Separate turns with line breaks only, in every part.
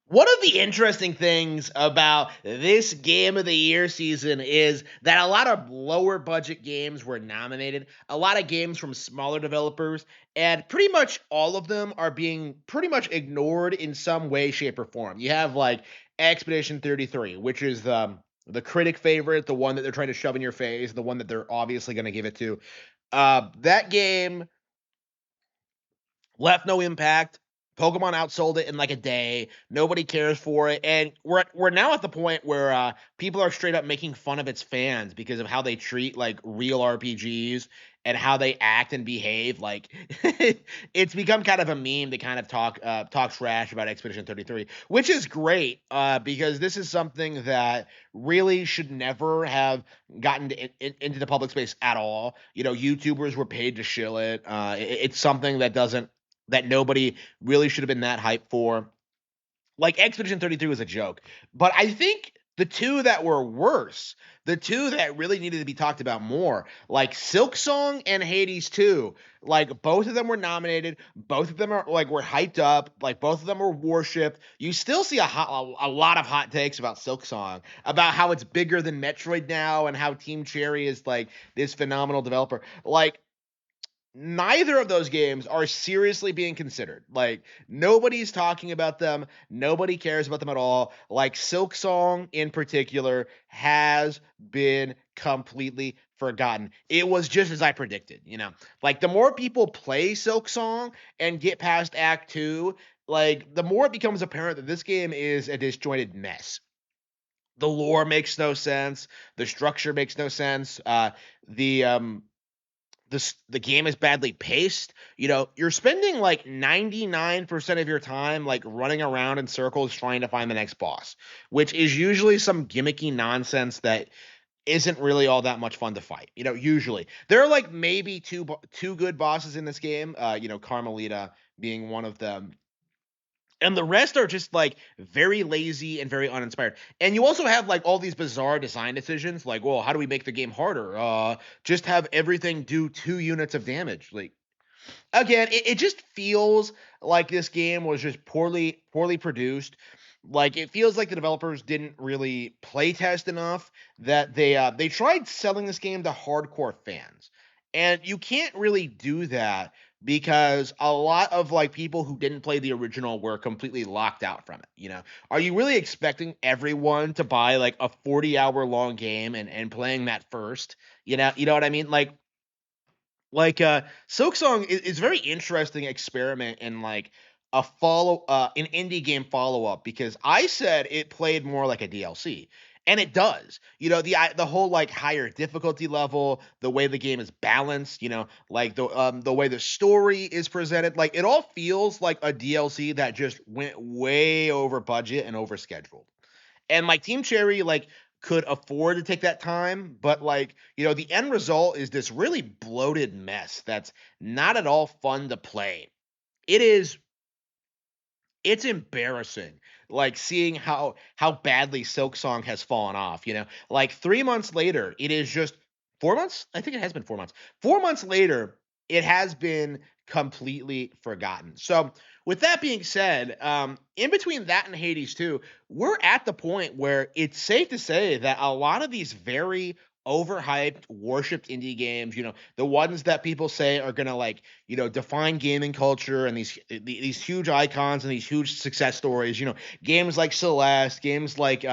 One of the interesting things about this Game of the Year season is that a lot of lower budget games were nominated, a lot of games from smaller developers, and pretty much all of them are being pretty much ignored in some way, shape, or form. You have like Expedition 33, which is the critic favorite, the one that they're trying to shove in your face, the one that they're obviously going to give it to. That game left no impact. Pokemon outsold it in like a day. Nobody cares for it, and we're now at the point where people are straight up making fun of its fans because of how they treat like real RPGs and how they act and behave. Like it's become kind of a meme to kind of talk trash about Expedition 33, which is great because this is something that really should never have gotten into the public space at all. You know, YouTubers were paid to shill it. It's something that nobody really should have been that hyped for. Like Expedition 33 was a joke. But I think the two that were worse, the two that really needed to be talked about more, like Silksong and Hades 2, like both of them were nominated, both of them are like were hyped up, like both of them were worshipped. You still see a lot of hot takes about Silksong, about how it's bigger than Metroid now and how Team Cherry is like this phenomenal developer. Like neither of those games are seriously being considered. Like nobody's talking about them. Nobody cares about them at all. Like Silksong in particular has been completely forgotten. It was just as I predicted, you know. Like the more people play Silksong and get past Act 2, like the more it becomes apparent that this game is a disjointed mess. The lore makes no sense. The structure makes no sense. The game is badly paced. You know, you're spending like 99% of your time like running around in circles trying to find the next boss, which is usually some gimmicky nonsense that isn't really all that much fun to fight. You know, usually there are like maybe two good bosses in this game. You know, Carmelita being one of them, and the rest are just like very lazy and very uninspired. And you also have like all these bizarre design decisions, like, well, how do we make the game harder? Just have everything do 2 units of damage. Like again, it just feels like this game was just poorly produced. Like it feels like the developers didn't really play test enough. That they tried selling this game to hardcore fans, and you can't really do that because a lot of like people who didn't play the original were completely locked out from it. You know, are you really expecting everyone to buy like a 40-hour long game and playing that first? You know what I mean? Silksong is very interesting experiment in like an indie game follow up because I said it played more like a DLC. And it does. You know, the whole like higher difficulty level, the way the game is balanced, you know, like the way the story is presented, like it all feels like a DLC that just went way over budget and over scheduled. And like Team Cherry like could afford to take that time, but like, you know, the end result is this really bloated mess that's not at all fun to play. It is it's embarrassing like seeing how badly Silksong has fallen off, you know. Like 3 months later, it is just 4 months? I think it has been 4 months. 4 months later, it has been completely forgotten. So, with that being said, in between that and Hades 2, we're at the point where it's safe to say that a lot of these very overhyped, worshipped indie games, you know, the ones that people say are gonna like, you know, define gaming culture and these huge icons and these huge success stories, you know, games like Celeste, games like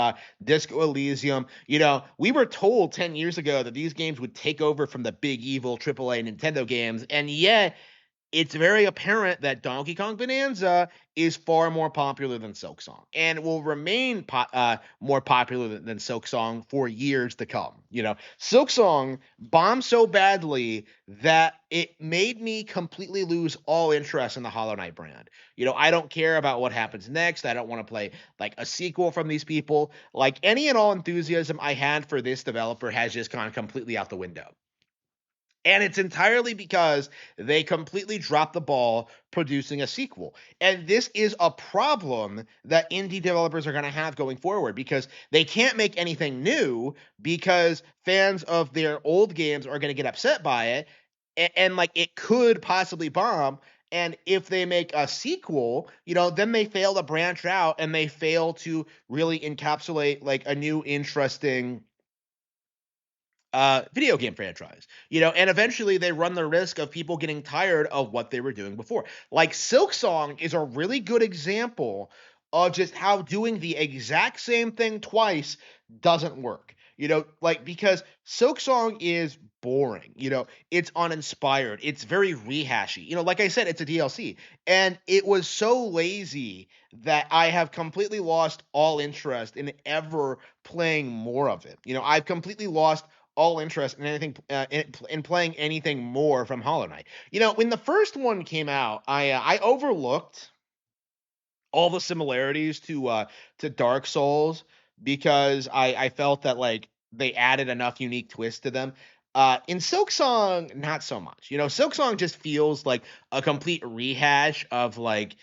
Disco Elysium, you know, we were told 10 years ago that these games would take over from the big evil AAA Nintendo games, and yet it's very apparent that Donkey Kong Bonanza is far more popular than Silksong and will remain more popular than Silksong for years to come. You know, Silksong bombed so badly that it made me completely lose all interest in the Hollow Knight brand. You know, I don't care about what happens next. I don't want to play like a sequel from these people. Like any and all enthusiasm I had for this developer has just gone completely out the window. And it's entirely because they completely dropped the ball producing a sequel. And this is a problem that indie developers are going to have going forward because they can't make anything new because fans of their old games are going to get upset by it. And like it could possibly bomb. And if they make a sequel, then they fail to branch out and they fail to really encapsulate like a new interesting video game franchise, and eventually they run the risk of people getting tired of what they were doing before. Like Silksong is a really good example of just how doing the exact same thing twice doesn't work. Like because Silksong is boring, it's uninspired, it's very rehashy. Like I said, it's a DLC. And it was so lazy that I have completely lost all interest in ever playing more of it. I've completely lost all interest in anything in playing anything more from Hollow Knight. When the first one came out, I overlooked all the similarities to Dark Souls because I felt that like they added enough unique twists to them. In Silksong, not so much. Silksong just feels like a complete rehash of like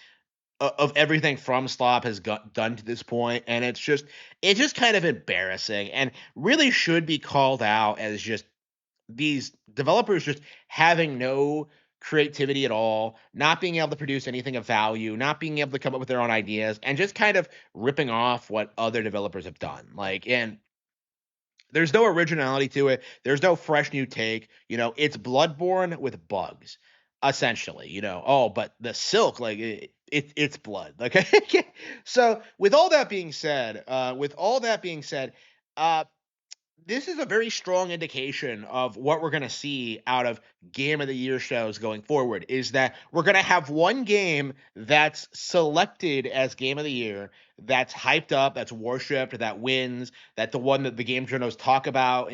of everything From Slop has done to this point, and it's just kind of embarrassing, and really should be called out as just these developers just having no creativity at all, not being able to produce anything of value, not being able to come up with their own ideas, and just kind of ripping off what other developers have done. Like, and there's no originality to it. There's no fresh new take. It's Bloodborne with bugs, essentially. Oh, but the silk, like it's blood. Like, so with all that being said, uh, this is a very strong indication of what we're going to see out of Game of the Year shows going forward is that we're going to have one game that's selected as Game of the Year, that's hyped up, that's worshipped, that wins, that the one that the game journals talk about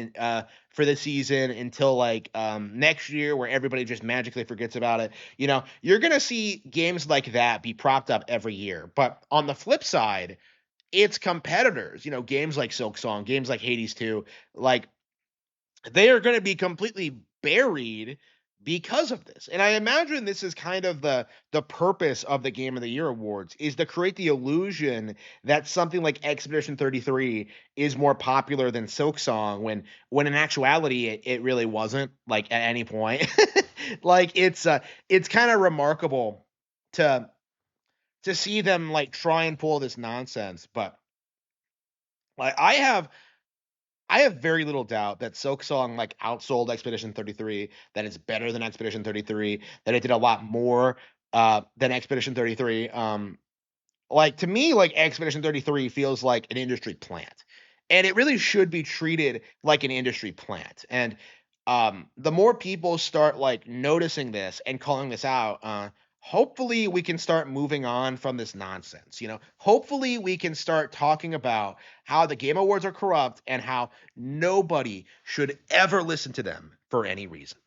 for the season until like next year where everybody just magically forgets about it. You're going to see games like that be propped up every year. But on the flip side, its competitors, games like Silksong, games like Hades 2, like they are going to be completely buried because of this. And I imagine this is kind of the purpose of the Game of the Year awards is to create the illusion that something like Expedition 33 is more popular than Silksong when in actuality it really wasn't like at any point. Like it's kind of remarkable to see them like try and pull this nonsense, but like I have very little doubt that Silksong like outsold Expedition 33, that it's better than Expedition 33, that it did a lot more than Expedition 33. Like to me, like Expedition 33 feels like an industry plant. And it really should be treated like an industry plant. And the more people start like noticing this and calling this out, hopefully we can start moving on from this nonsense. Hopefully we can start talking about how the Game Awards are corrupt and how nobody should ever listen to them for any reason.